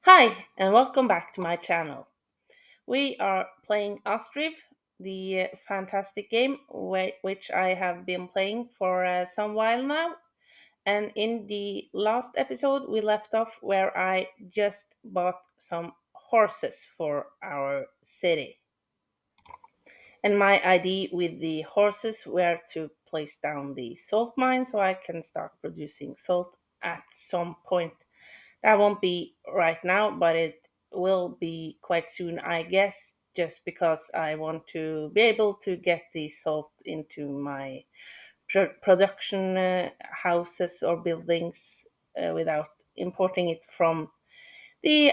Hi, and welcome back to my channel. We are playing Ostriv, the fantastic game which I have been playing for some while now. And in the last episode, we left off where I just bought some horses for our city. And my idea with the horses were to place down the salt mine so I can start producing salt at some point. That won't be right now, but it will be quite soon, I guess, just because I want to be able to get the salt into my production houses or buildings without importing it from the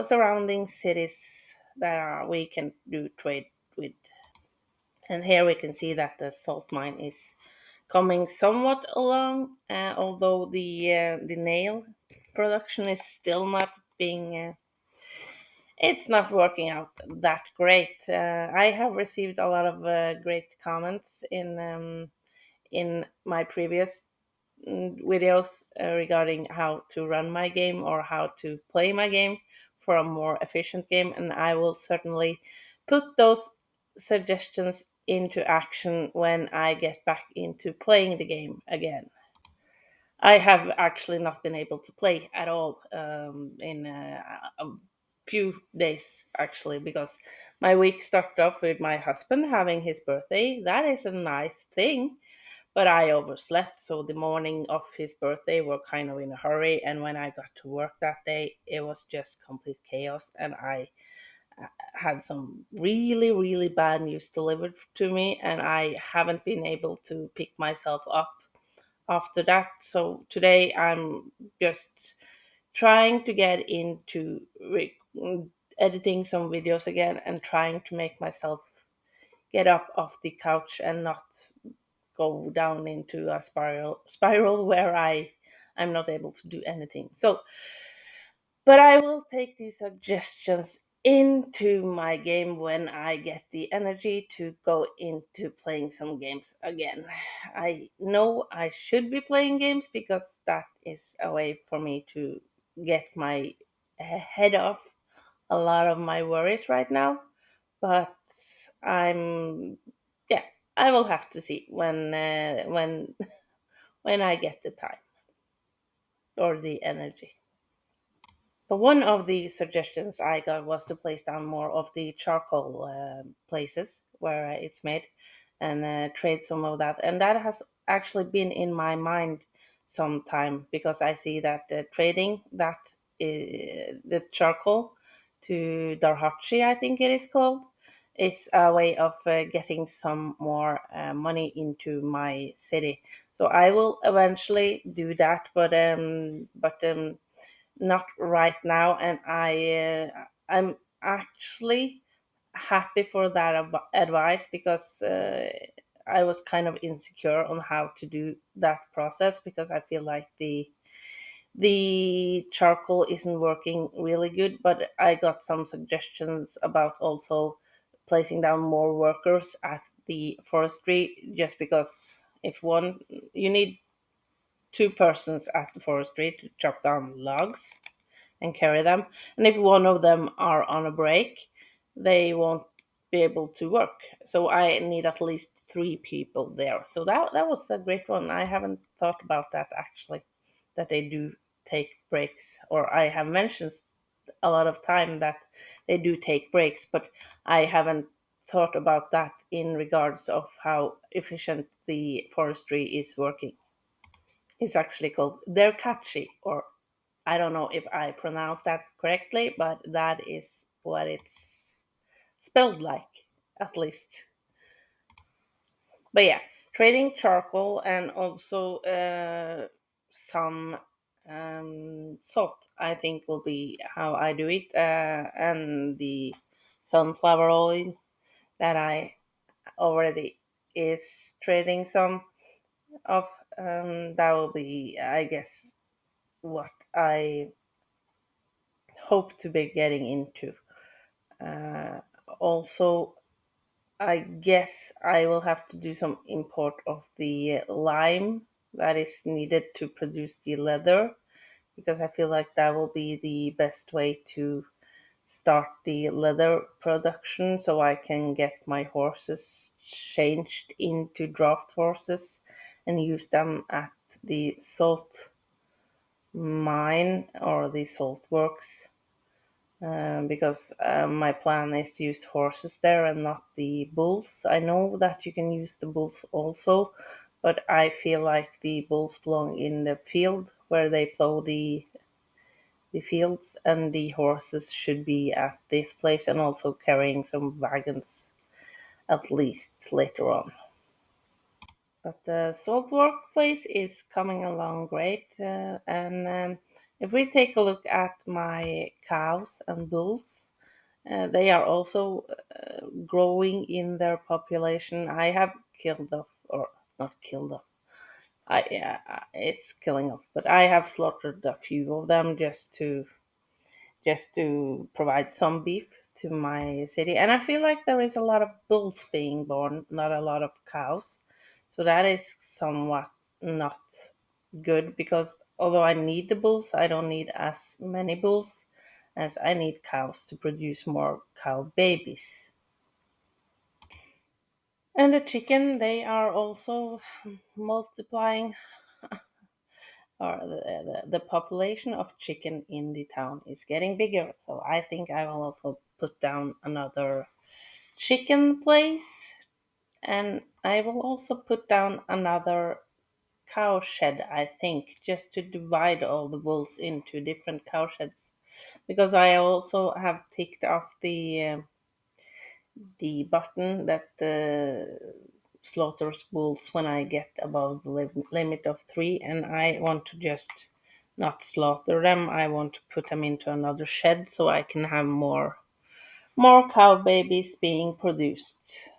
surrounding cities that we can do trade with. And here we can see that the salt mine is coming somewhat along, although the nail production is still not being. It's not working out that great. I have received a lot of great comments in my previous videos regarding how to run my game or how to play my game for a more efficient game, and I will certainly put those suggestions into action when I get back into playing the game again. I have actually not been able to play at all in a few days, actually, because my week started off with my husband having his birthday. That is a nice thing, but I overslept. So the morning of his birthday, we're kind of in a hurry. And when I got to work that day, it was just complete chaos. And I had some really, really bad news delivered to me. And I haven't been able to pick myself up after that. So today I'm just trying to get into editing some videos again and trying to make myself get up off the couch and not go down into a spiral where I'm not able to do anything. So, but I will take these suggestions into my game when I get the energy to go into playing some games again. I know I should be playing games because that is a way for me to get my head off a lot of my worries right now. But I'm, yeah, I will have to see when I get the time or the energy. But one of the suggestions I got was to place down more of the charcoal places where it's made and trade some of that. And that has actually been in my mind some time because I see that trading the charcoal to Darhachi, I think it is called, is a way of getting some more money into my city. So I will eventually do that, but not right now, and I'm actually happy for that advice because I was kind of insecure on how to do that process because I feel like the charcoal isn't working really good, but I got some suggestions about also placing down more workers at the forestry just because if one you need two persons at the forestry to chop down logs and carry them. And if one of them are on a break, they won't be able to work. So I need at least three people there. So that was a great one. I haven't thought about that actually, that they do take breaks, or I have mentioned a lot of time that they do take breaks, but I haven't thought about that in regards of how efficient the forestry is working. It's actually called Derkachi, or I don't know if I pronounced that correctly, but that is what it's spelled like, at least. But yeah, trading charcoal and also some salt, I think, will be how I do it. And the sunflower oil that I already is trading some of, that will be, I guess, what I hope to be getting into. Uh, Also, I guess I will have to do some import of the lime that is needed to produce the leather because I feel like that will be the best way to start the leather production so I can get my horses changed into draft horses and use them at the salt mine or the salt works. Because my plan is to use horses there and not the bulls. I know that you can use the bulls also, but I feel like the bulls belong in the field where they plow the fields, and the horses should be at this place and also carrying some wagons at least later on. But the salt workplace is coming along great, and if we take a look at my cows and bulls, they are also growing in their population. I have killed off, or not killed off. It's killing off, but I have slaughtered a few of them just to provide some beef to my city. And I feel like there is a lot of bulls being born, not a lot of cows. So that is somewhat not good, because although I need the bulls, I don't need as many bulls as I need cows to produce more cow babies. And the chicken, they are also multiplying, or the population of chicken in the town is getting bigger. So I think I will also put down another chicken place, and I will also put down another cow shed, I think, just to divide all the bulls into different cow sheds. Because I also have ticked off the button that slaughters bulls when I get above the limit of three, and I want to just not slaughter them. I want to put them into another shed so I can have more cow babies being produced.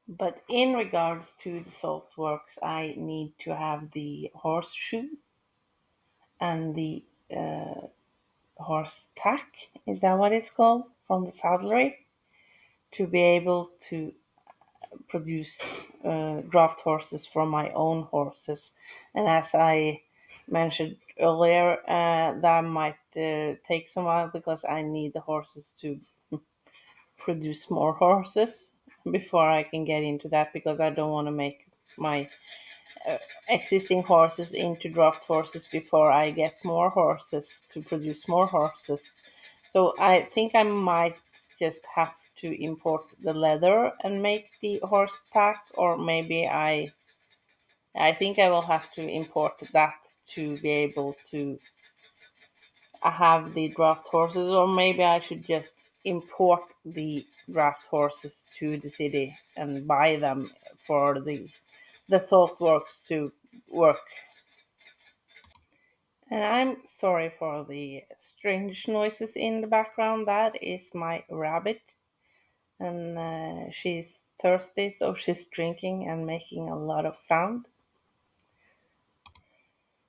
But in regards to the salt works, I need to have the horseshoe and the horse tack. Is that what it's called? From the saddlery, to be able to produce draft horses from my own horses. And as I mentioned earlier, that might take some while because I need the horses to produce more horses before I can get into that, because I don't want to make my existing horses into draft horses before I get more horses to produce more horses. So I think I might just have to import the leather and make the horse tack, or maybe I think I will have to import that to be able to have the draft horses, or maybe I should just import the draft horses to the city and buy them for the salt works to work. And I'm sorry for the strange noises in the background. That is my rabbit, and she's thirsty, so she's drinking and making a lot of sound.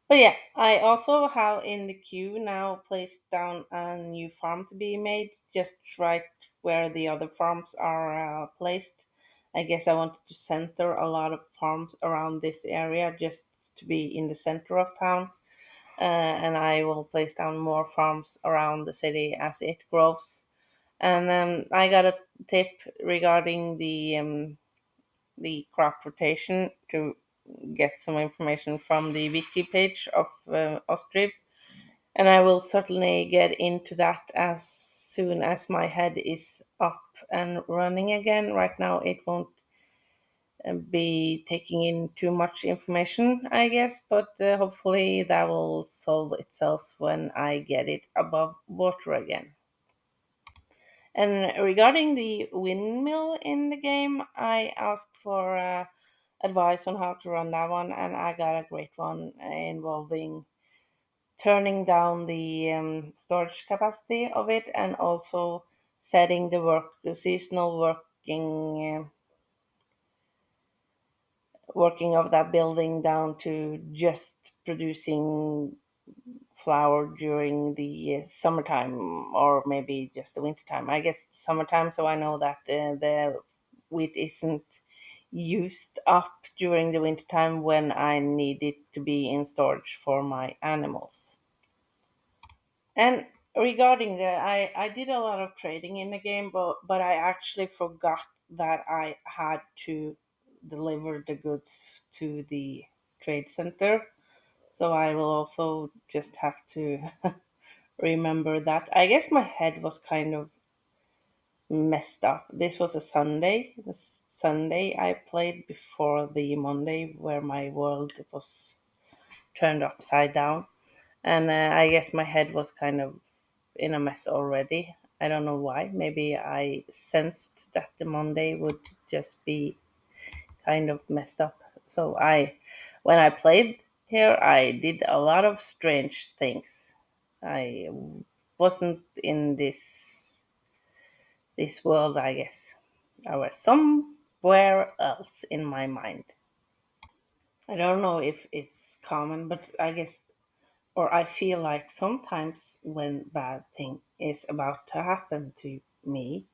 But yeah, I also have in the queue now placed down a new farm to be made, just right where the other farms are placed. I guess I wanted to center a lot of farms around this area just to be in the center of town. And I will place down more farms around the city as it grows. And I got a tip regarding the crop rotation to get some information from the wiki page of Ostriv, and I will certainly get into that as soon as my head is up and running again. Right now, it won't be taking in too much information, I guess, but hopefully that will solve itself when I get it above water again. And regarding the windmill in the game, I asked for advice on how to run that one, and I got a great one involving turning down the storage capacity of it, and also setting the seasonal working of that building down to just producing flower during the summertime, or maybe just the wintertime. I guess summertime, so I know that the wheat isn't used up during the winter time when I needed to be in storage for my animals. And regarding that, I did a lot of trading in the game, but I actually forgot that I had to deliver the goods to the trade center. So I will also just have to remember that. I guess my head was kind of messed up. This was a Sunday. The Sunday I played before the Monday where my world was turned upside down. And I guess my head was kind of in a mess already. I don't know why. Maybe I sensed that the Monday would just be kind of messed up. So when I played here, I did a lot of strange things. I wasn't in this world, I guess. I was somewhere else in my mind. I don't know if it's common, but I guess, or I feel like sometimes when bad thing is about to happen to me,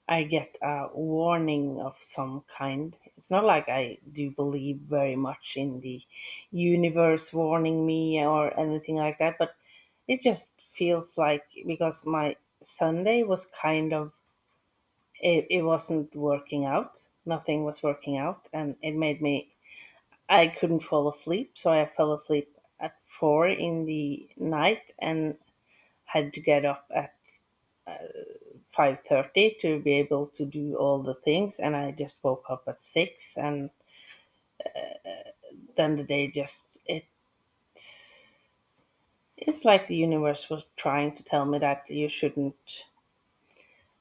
I get a warning of some kind. It's not like I do believe very much in the universe warning me or anything like that, but it just feels like because my Sunday was kind of, it wasn't working out. Nothing was working out, and it made me, I couldn't fall asleep, so I fell asleep at 4 in the night and had to get up at 5:30 to be able to do all the things, and I just woke up at 6, and then the day just it's like the universe was trying to tell me that you shouldn't,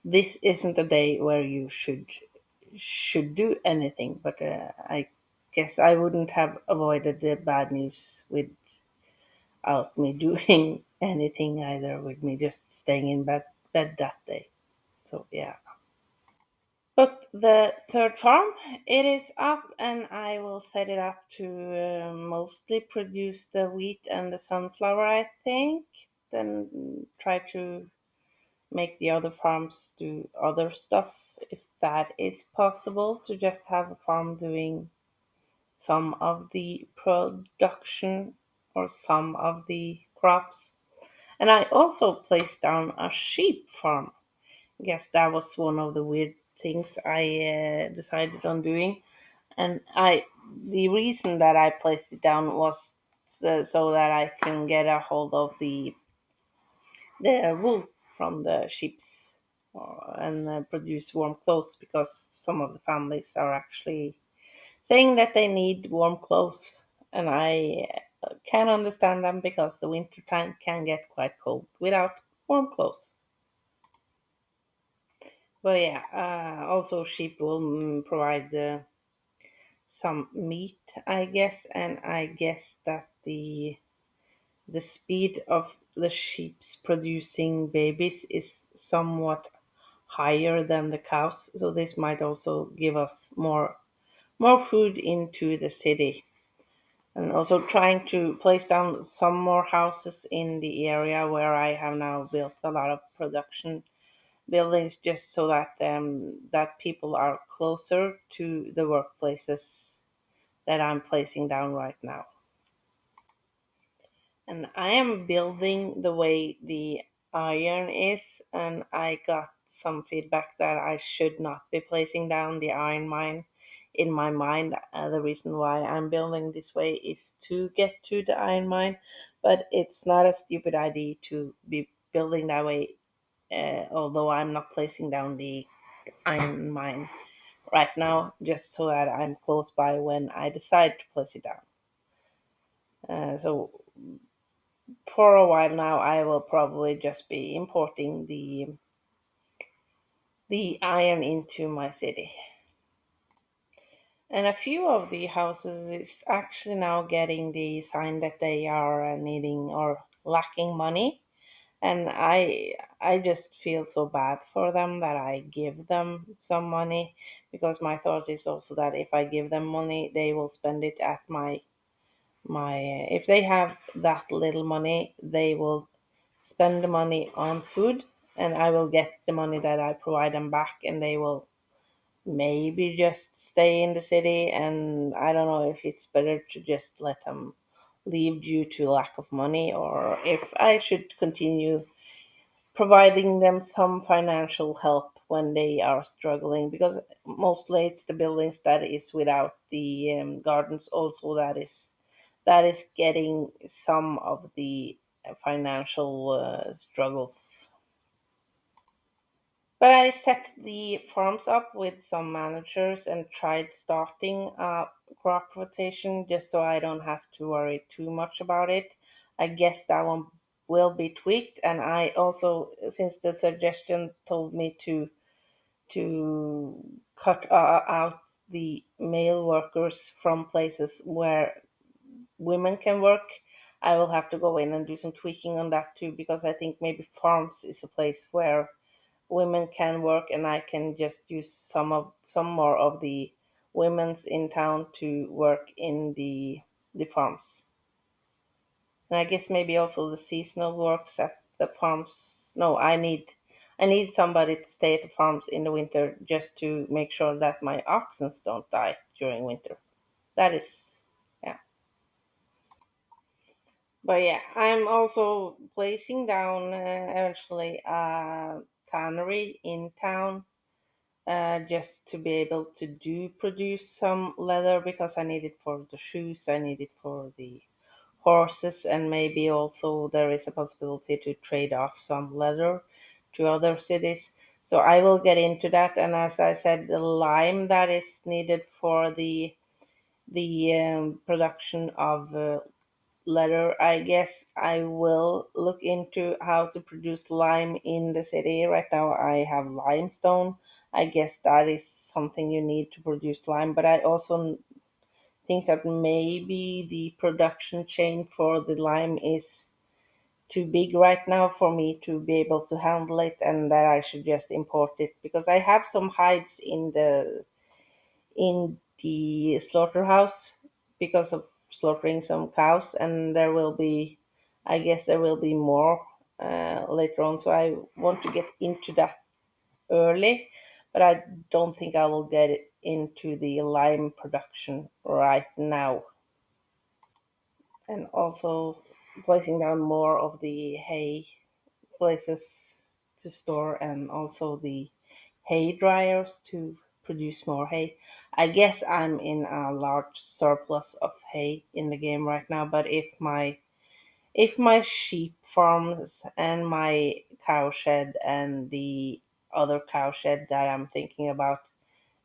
this isn't a day where you should do anything, but I guess I wouldn't have avoided the bad news without me doing anything either, with me just staying in bed that day. So yeah. But the third farm, it is up, and I will set it up to mostly produce the wheat and the sunflower, I think. Then try to make the other farms do other stuff if that is possible, to just have a farm doing some of the production or some of the crops. And I also placed down a sheep farm. I guess that was one of the weird things I decided on doing. And the reason that I placed it down was so that I can get a hold of the wool from the sheep's and produce warm clothes, because some of the families are actually saying that they need warm clothes, and I can understand them because the winter time can get quite cold without warm clothes. But yeah, also sheep will provide some meat, I guess, and I guess that the speed of the sheep's producing babies is somewhat higher than the cows, so this might also give us more food into the city. And also trying to place down some more houses in the area where I have now built a lot of production buildings, just so that that people are closer to the workplaces that I'm placing down right now. And I am building the way the iron is, and I got some feedback that I should not be placing down the iron mine. In my mind, the reason why I'm building this way is to get to the iron mine, but it's not a stupid idea to be building that way, although I'm not placing down the iron mine right now, just so that I'm close by when I decide to place it down. So for a while now, I will probably just be importing the iron into my city. And a few of the houses is actually now getting the sign that they are needing or lacking money. And I just feel so bad for them that I give them some money, because my thought is also that if I give them money, they will spend it at my if they have that little money, they will spend the money on food, and I will get the money that I provide them back, and they will maybe just stay in the city. And I don't know if it's better to just let them leave due to lack of money, or if I should continue providing them some financial help when they are struggling, because mostly it's the buildings that is without the gardens also that is getting some of the financial struggles. But I set the farms up with some managers and tried starting a crop rotation just so I don't have to worry too much about it. I guess that one will be tweaked, and I also, since the suggestion told me to cut out the male workers from places where women can work, I will have to go in and do some tweaking on that too, because I think maybe farms is a place where women can work, and I can just use some more of the women's in town to work in the farms. And I guess maybe also the seasonal works at the farms. No, I need somebody to stay at the farms in the winter just to make sure that my oxen don't die during winter. That is, yeah. But yeah, I'm also placing down eventually a tannery in town, just to be able to do produce some leather, because I need it for the shoes, I need it for the horses, and maybe also there is a possibility to trade off some leather to other cities. So I will get into that, and as I said, the lime that is needed for the production of letter, I guess I will look into how to produce lime in the city. Right now, I have limestone. I guess that is something you need to produce lime, but I also think that maybe the production chain for the lime is too big right now for me to be able to handle it, and that I should just import it, because I have some hides in the slaughterhouse because of slaughtering some cows, and I guess there will be more later on. So I want to get into that early, but I don't think I will get it into the lime production right now. And also placing down more of the hay places to store, and also the hay dryers to produce more hay. I guess I'm in a large surplus of hay in the game right now, but if my sheep farms and my cow shed and the other cow shed that I'm thinking about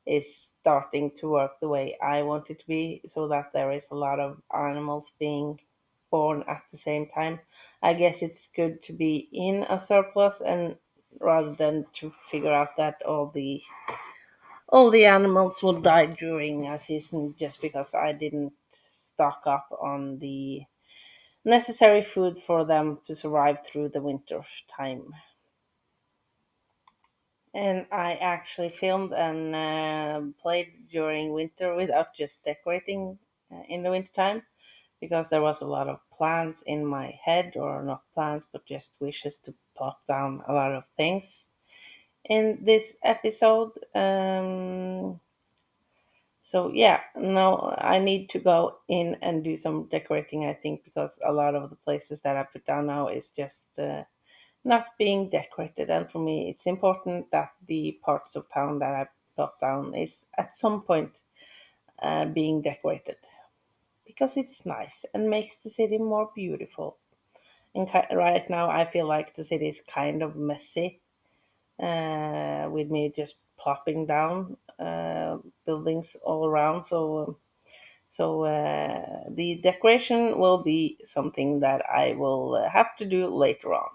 is starting to work the way I want it to be, so that there is a lot of animals being born at the same time. I guess it's good to be in a surplus, and rather than to figure out that all the animals will die during a season just because I didn't stock up on the necessary food for them to survive through the winter time. And I actually filmed and played during winter without just decorating in the winter time, because there was a lot of plans in my head, or not plans, but just wishes to plot down a lot of things in this episode. So yeah, no, I need to go in and do some decorating, I think, because a lot of the places that I put down now is just not being decorated. And for me, it's important that the parts of town that I put down is at some point being decorated, because it's nice and makes the city more beautiful. And right now, I feel like the city is kind of messy, with me just plopping down buildings all around. So the decoration will be something that I will have to do later on.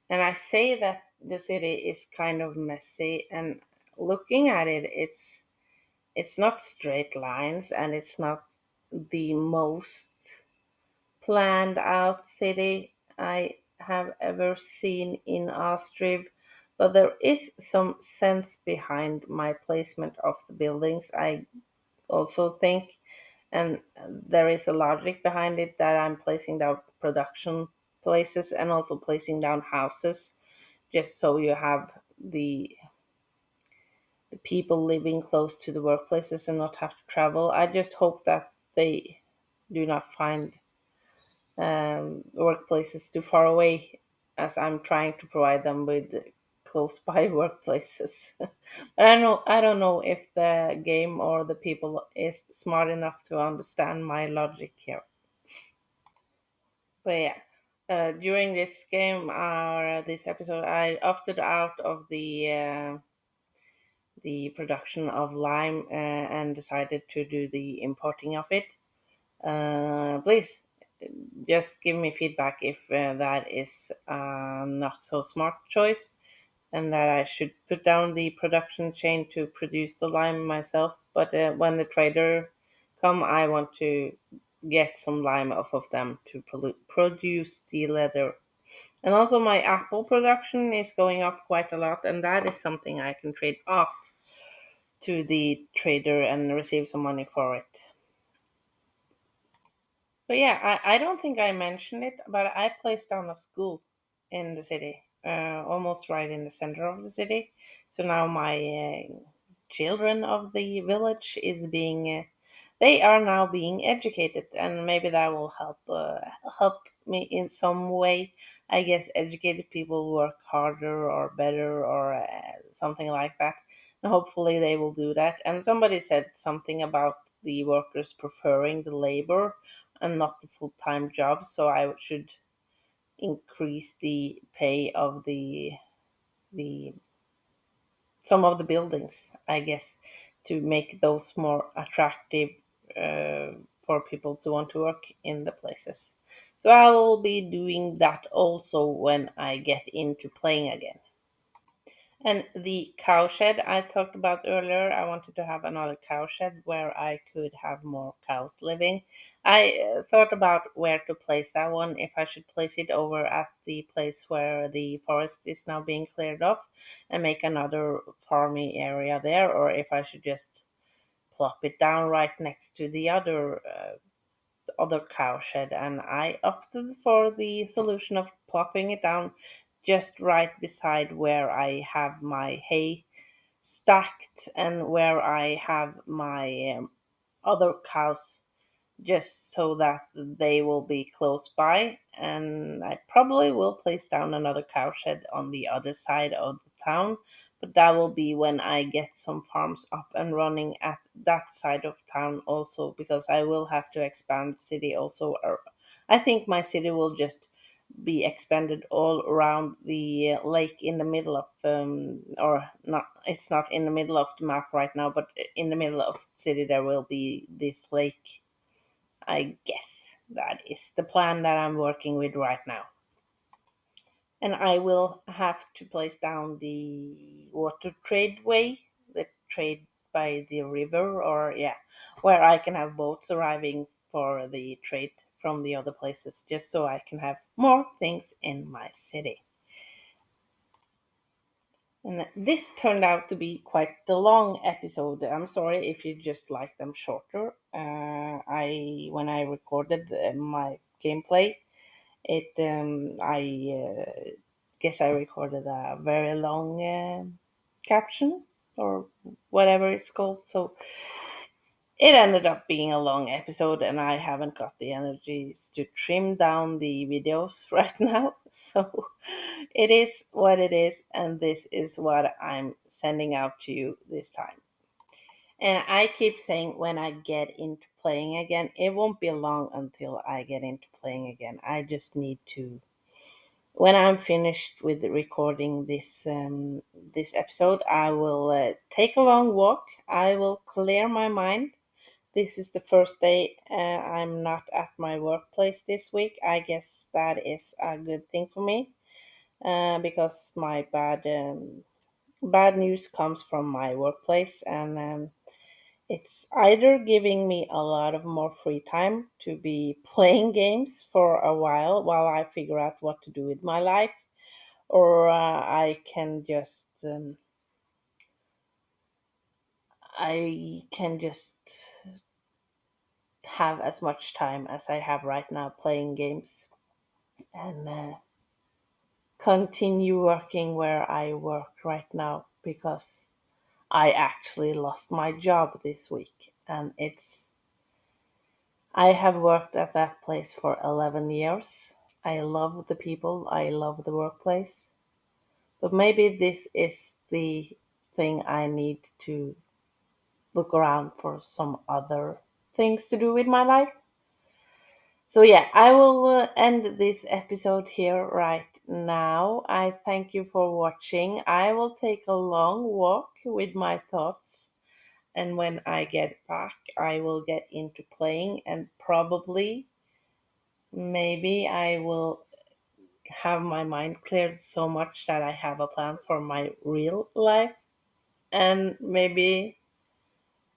And I say that the city is kind of messy, and looking at it, it's not straight lines, and it's not the most planned out city I have ever seen in Ostriv, but there is some sense behind my placement of the buildings, I also think, and there is a logic behind it, that I'm placing down production places and also placing down houses, just so you have the people living close to the workplaces and not have to travel. I just hope that they do not find workplaces too far away, as I'm trying to provide them with close by workplaces. But I don't know if the game or the people is smart enough to understand my logic here. But yeah, during this game or this episode, I opted out of the production of lime and decided to do the importing of it. Please just give me feedback if that is not so smart choice, and that I should put down the production chain to produce the lime myself. But when the trader come, I want to get some lime off of them to produce the leather. And also my apple production is going up quite a lot, and that is something I can trade off to the trader and receive some money for it. But yeah, I don't think I mentioned it, but I placed down a school in the city, almost right in the center of the city. So now my children of the village is being, they are now being educated, and maybe that will help me in some way. I guess educated people work harder or better or something like that, and hopefully they will do that. And somebody said something about the workers preferring the labor and not the full time job. So I should increase the pay of the some of the buildings, I guess, to make those more attractive uh, for people to want to work in the places. So I will be doing that also when I get into playing again. And the cowshed I talked about earlier, I wanted to have another cowshed where I could have more cows living. I thought about where to place that one, if I should place it over at the place where the forest is now being cleared off and make another farming area there, or if I should just plop it down right next to the other cowshed, and I opted for the solution of plopping it down just right beside where I have my hay stacked and where I have my other cows, just so that they will be close by. And I probably will place down another cowshed on the other side of the town, but that will be when I get some farms up and running at that side of town also, because I will have to expand the city also. I think my city will just be expanded all around the lake in the middle of or not, it's not in the middle of the map right now, but in the middle of the city there will be this lake. I guess that is the plan that I'm working with right now. And I will have to place down the water trade way, the trade by the river, or yeah, where I can have boats arriving for the trade from the other places, just so I can have more things in my city. And this turned out to be quite a long episode. I'm sorry if you just like them shorter. I when I recorded my gameplay, it I guess I recorded a very long caption or whatever it's called. So it ended up being a long episode, and I haven't got the energies to trim down the videos right now. So it is what it is, and this is what I'm sending out to you this time. And I keep saying when I get into playing again, it won't be long until I get into playing again. I just need to, when I'm finished with recording this episode, I will take a long walk. I will clear my mind. This is the first day I'm not at my workplace this week. I guess that is a good thing for me because my bad news comes from my workplace, and it's either giving me a lot of more free time to be playing games for a while I figure out what to do with my life, or I can just have as much time as I have right now playing games and continue working where I work right now, because I actually lost my job this week, and I have worked at that place for 11 years. I love the people, I love the workplace, but maybe this is the thing I need to look around for some other things to do with my life. So, yeah, I will end this episode here right now. I thank you for watching. I will take a long walk with my thoughts, and when I get back, I will get into playing, and probably, maybe, I will have my mind cleared so much that I have a plan for my real life, and maybe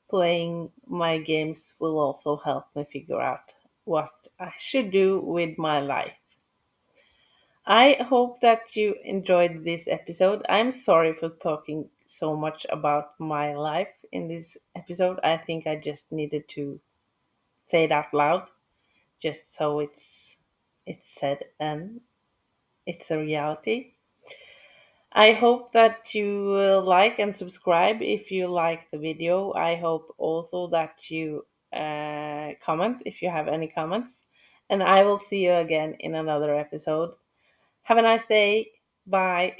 playing my games will also help me figure out what I should do with my life. I hope that you enjoyed this episode. I'm sorry for talking so much about my life in this episode. I think I just needed to say it out loud just so it's said and it's a reality. I hope that you will like and subscribe if you like the video. I hope also that you comment if you have any comments. And I will see you again in another episode. Have a nice day. Bye.